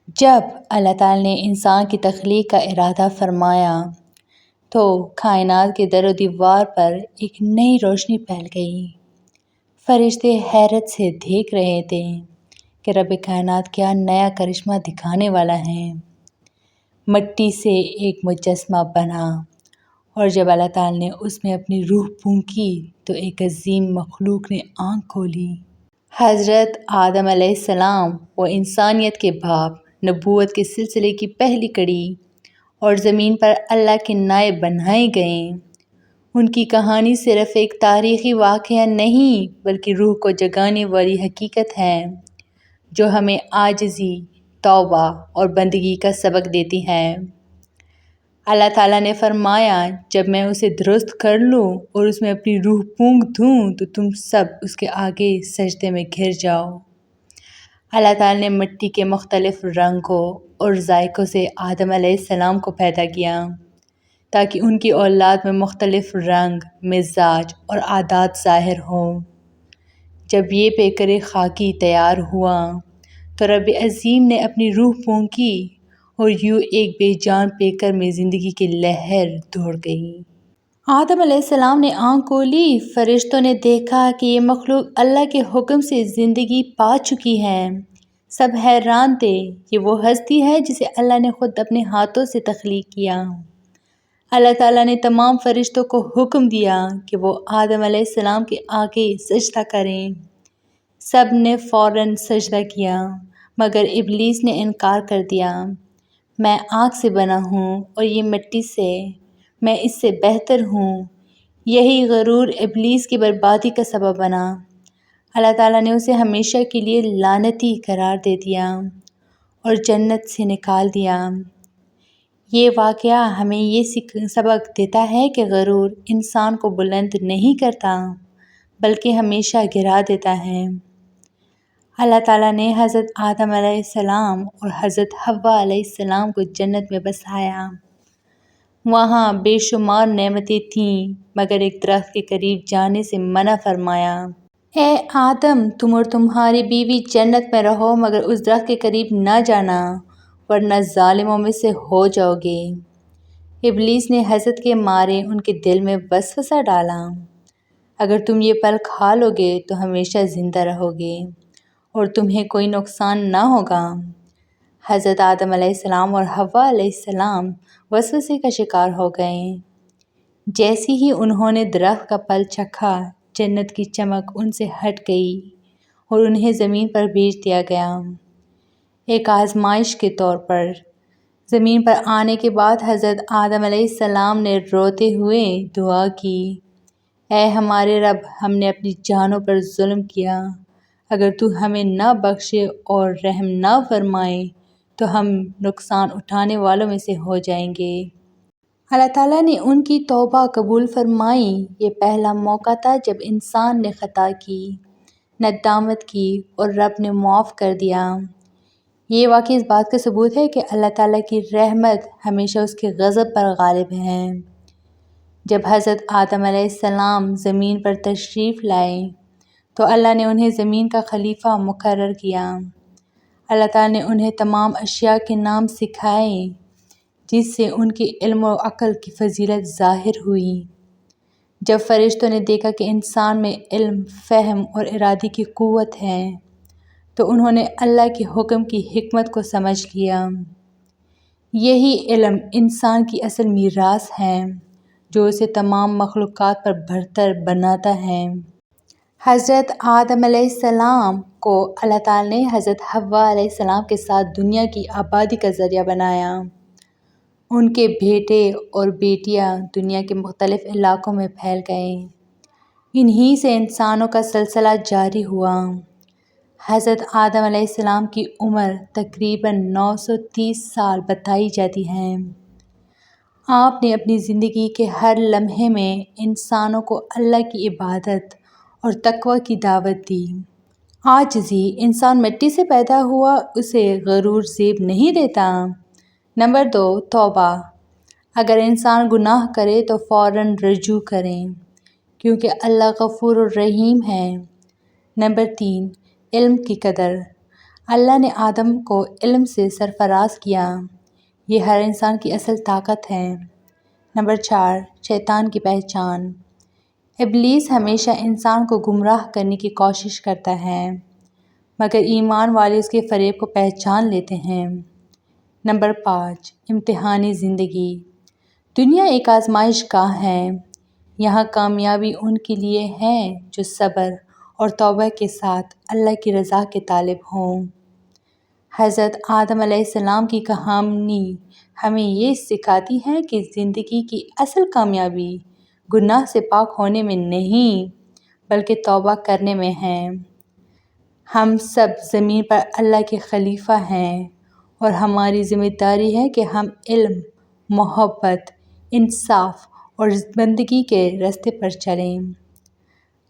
جب اللہ تعالیٰ نے انسان کی تخلیق کا ارادہ فرمایا تو کائنات کے در و دیوار پر ایک نئی روشنی پھیل گئی۔ فرشتے حیرت سے دیکھ رہے تھے کہ رب کائنات کیا نیا کرشمہ دکھانے والا ہے۔ مٹی سے ایک مجسمہ بنا اور جب اللہ تعالیٰ نے اس میں اپنی روح پھونکی تو ایک عظیم مخلوق نے آنکھ کھولی۔ حضرت آدم علیہ السلام وہ انسانیت کے باپ، نبوت کے سلسلے کی پہلی کڑی اور زمین پر اللہ کے نائب بنائے گئے۔ ان کی کہانی صرف ایک تاریخی واقعہ نہیں بلکہ روح کو جگانے والی حقیقت ہے جو ہمیں عاجزی، توبہ اور بندگی کا سبق دیتی ہے۔ اللہ تعالیٰ نے فرمایا جب میں اسے درست کر لوں اور اس میں اپنی روح پھونک دوں تو تم سب اس کے آگے سجدے میں گر جاؤ۔ اللہ تعالیٰ نے مٹی کے مختلف رنگوں اور ذائقوں سے آدم علیہ السلام کو پیدا کیا تاکہ ان کی اولاد میں مختلف رنگ، مزاج اور عادات ظاہر ہوں۔ جب یہ پیکر خاکی تیار ہوا تو رب عظیم نے اپنی روح پھونکی اور یوں ایک بے جان پیکر میں زندگی کی لہر دوڑ گئی۔ آدم علیہ السلام نے آنکھ کھولی۔ فرشتوں نے دیکھا کہ یہ مخلوق اللہ کے حکم سے زندگی پا چکی ہے۔ سب حیران تھے، یہ وہ ہستی ہے جسے اللہ نے خود اپنے ہاتھوں سے تخلیق کیا۔ اللہ تعالیٰ نے تمام فرشتوں کو حکم دیا کہ وہ آدم علیہ السلام کے آگے سجدہ کریں۔ سب نے فوراً سجدہ کیا مگر ابلیس نے انکار کر دیا۔ میں آگ سے بنا ہوں اور یہ مٹی سے، میں اس سے بہتر ہوں۔ یہی غرور ابلیس کی بربادی کا سبب بنا۔ اللہ تعالیٰ نے اسے ہمیشہ کے لیے لعنتی قرار دے دیا اور جنت سے نکال دیا۔ یہ واقعہ ہمیں یہ سبق دیتا ہے کہ غرور انسان کو بلند نہیں کرتا بلکہ ہمیشہ گرا دیتا ہے۔ اللہ تعالیٰ نے حضرت آدم علیہ السلام اور حضرت حوا علیہ السلام کو جنت میں بسایا۔ وہاں بے شمار نعمتیں تھیں مگر ایک درخت کے قریب جانے سے منع فرمایا۔ اے آدم، تم اور تمہاری بیوی جنت میں رہو مگر اس درخت کے قریب نہ جانا ورنہ ظالموں میں سے ہو جاؤ گے۔ ابلیس نے حسد کے مارے ان کے دل میں وسوسہ ڈالا، اگر تم یہ پھل کھا لو گے تو ہمیشہ زندہ رہو گے اور تمہیں کوئی نقصان نہ ہوگا۔ حضرت آدم علیہ السلام اور حوا علیہ السلام وسوسے کا شکار ہو گئے۔ جیسے ہی انہوں نے درخت کا پھل چکھا، جنت کی چمک ان سے ہٹ گئی اور انہیں زمین پر بھیج دیا گیا۔ ایک آزمائش کے طور پر زمین پر آنے کے بعد حضرت آدم علیہ السلام نے روتے ہوئے دعا کی، اے ہمارے رب، ہم نے اپنی جانوں پر ظلم کیا، اگر تو ہمیں نہ بخشے اور رحم نہ فرمائے تو ہم نقصان اٹھانے والوں میں سے ہو جائیں گے۔ اللہ تعالیٰ نے ان کی توبہ قبول فرمائی۔ یہ پہلا موقع تھا جب انسان نے خطا کی، ندامت کی اور رب نے معاف کر دیا۔ یہ واقعہ اس بات کا ثبوت ہے کہ اللہ تعالیٰ کی رحمت ہمیشہ اس کے غضب پر غالب ہے۔ جب حضرت آدم علیہ السلام زمین پر تشریف لائے تو اللہ نے انہیں زمین کا خلیفہ مقرر کیا۔ اللہ تعالیٰ نے انہیں تمام اشیاء کے نام سکھائے جس سے ان کے علم و عقل کی فضیلت ظاہر ہوئی۔ جب فرشتوں نے دیکھا کہ انسان میں علم، فہم اور ارادے کی قوت ہے تو انہوں نے اللہ کے حکم کی حکمت کو سمجھ لیا۔ یہی علم انسان کی اصل میراث ہے جو اسے تمام مخلوقات پر برتر بناتا ہے۔ حضرت آدم علیہ السلام کو اللہ تعالیٰ نے حضرت حوا علیہ السلام کے ساتھ دنیا کی آبادی کا ذریعہ بنایا۔ ان کے بیٹے اور بیٹیاں دنیا کے مختلف علاقوں میں پھیل گئے۔ انہی سے انسانوں کا سلسلہ جاری ہوا۔ حضرت آدم علیہ السلام کی عمر تقریباً 930 سال بتائی جاتی ہے۔ آپ نے اپنی زندگی کے ہر لمحے میں انسانوں کو اللہ کی عبادت اور تقوی کی دعوت دی۔ عاجزی، انسان مٹی سے پیدا ہوا، اسے غرور زیب نہیں دیتا۔ نمبر 2، توبہ، اگر انسان گناہ کرے تو فوراً رجوع کریں کیونکہ اللہ غفور الرحیم ہے۔ نمبر 3، علم کی قدر، اللہ نے آدم کو علم سے سرفراز کیا۔ یہ ہر انسان کی اصل طاقت ہے۔ نمبر 4، شیطان کی پہچان۔ ابلیس ہمیشہ انسان کو گمراہ کرنے کی کوشش کرتا ہے، مگر ایمان والے اس کے فریب کو پہچان لیتے ہیں۔ نمبر 5، امتحانی زندگی۔ دنیا ایک آزمائش گاہ ہے۔ یہاں کامیابی ان کے لیے ہے جو صبر اور توبہ کے ساتھ اللہ کی رضا کے طالب ہوں۔ حضرت آدم علیہ السلام کی کہانی ہمیں یہ سکھاتی ہے کہ زندگی کی اصل کامیابی گناہ سے پاک ہونے میں نہیں بلکہ توبہ کرنے میں ہے۔ ہم سب زمین پر اللہ کے خلیفہ ہیں اور ہماری ذمہ داری ہے کہ ہم علم، محبت، انصاف اور بندگی کے راستے پر چلیں۔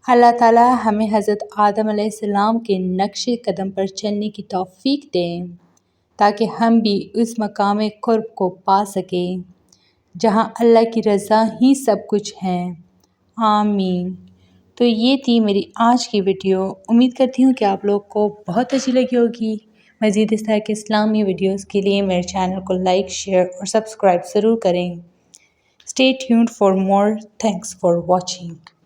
اللہ تعالیٰ ہمیں حضرت آدم علیہ السلام کے نقش قدم پر چلنے کی توفیق دے تاکہ ہم بھی اس مقام قرب کو پا سکیں جہاں اللہ کی رضا ہی سب کچھ ہے۔ آمین۔ تو یہ تھی میری آج کی ویڈیو۔ امید کرتی ہوں کہ آپ لوگ کو بہت اچھی لگی ہوگی۔ مزید اس طرح کے اسلامی ویڈیوز کے لیے میرے چینل کو لائک، شیئر اور سبسکرائب ضرور کریں۔ Stay tuned for more. Thanks for watching.